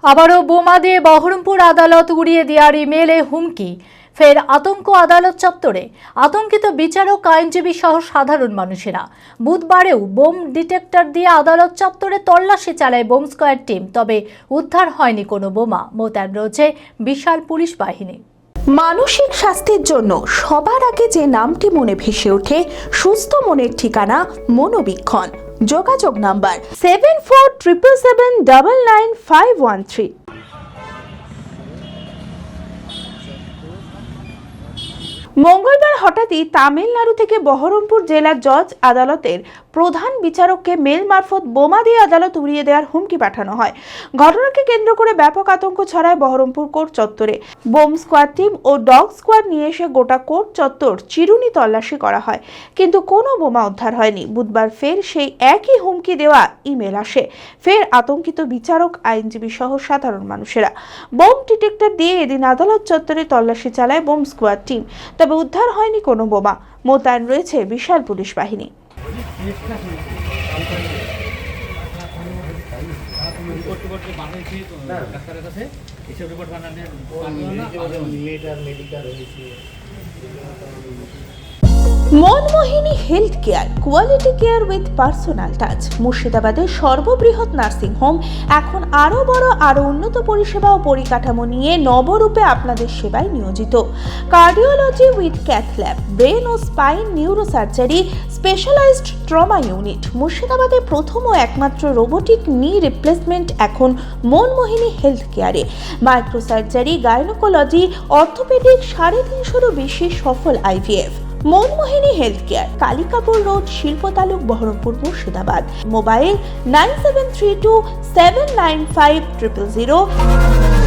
আবারও বোমা দিয়ে বহরমপুর আদালত উড়িয়ে দেওয়ার ইমেলে হুমকি, ফের আতঙ্ক আদালত চত্বরে। আতঙ্কিত বিচারক, আইনজীবী সহ সাধারণ মানুষেরা। বুধবারেও বোম ডিটেক্টর দিয়ে আদালত চত্বরে তল্লাশি চালায় বোম স্কোয়াড টিম, তবে উদ্ধার হয়নি কোনো বোমা। মোতায়েন রয়েছে বিশাল পুলিশ বাহিনী। মানসিক স্বাস্থ্যের জন্য সবার আগে যে নামটি মনে ভেসে ওঠে, সুস্থ মনের ঠিকানা মনোবীক্ষণ। যোগাযোগ নাম্বার 7477799513। মঙ্গলবার হঠাৎই তামিলনাড়ু থেকে বহরমপুর জেলা জজ আদালতের প্রধান বিচারককে মেল মারফত বোমা দিয়ে আদালত উড়িয়ে দেওয়ার হুমকি পাঠানো হয়। ঘটনাকে কেন্দ্র করে ব্যাপক আতঙ্ক ছড়ায় বহরমপুর কোর্ট চত্বরে। বোম স্কোয়াড টিম ও ডগ স্কোয়াড নিয়ে এসে গোটা কোর্ট চত্বর চিরুনি তল্লাশি করা হয়, কিন্তু কোনো বোমা উদ্ধার হয়নি। বুধবার ফের সেই একই হুমকি দেওয়া ইমেল আসে। ফের আতঙ্কিত বিচারক, আইনজীবী সহ সাধারণ মানুষেরা। বোম ডিটেক্টর দিয়ে এদিন আদালত চত্বরে তল্লাশি চালায় বোম স্কোয়াড টিম, তবে উদ্ধার হয়নি কোনো বোমা। মোতায়েন রয়েছে বিশাল পুলিশ বাহিনী। Manmohini health care, quality care with personal touch. মুর্শিদাবাদের সর্ববৃহৎ নার্সিং হোম এখন আরও বড়, আরও উন্নত পরিষেবা ও পরিকাঠামো নিয়ে নবরূপে আপনাদের সেবায় নিয়োজিত। Cardiology with cath lab, brain ও spine neuro surgery, specialised trauma unit. মুর্শিদাবাদে প্রথম ও একমাত্র রোবোটিক নি রিপ্লেসমেন্ট এখন মনমোহিনী হেলথ কেয়ারে। মাইক্রো সার্জারি, গাইনোকোলজি, অর্থোপেডিক, 350-এরও বেশি সফল IVF। Manmohini health care, Kalikapur road, শিল্প তালুক, বহরমপুর, মুর্শিদাবাদ। মোবাইল 9732795000।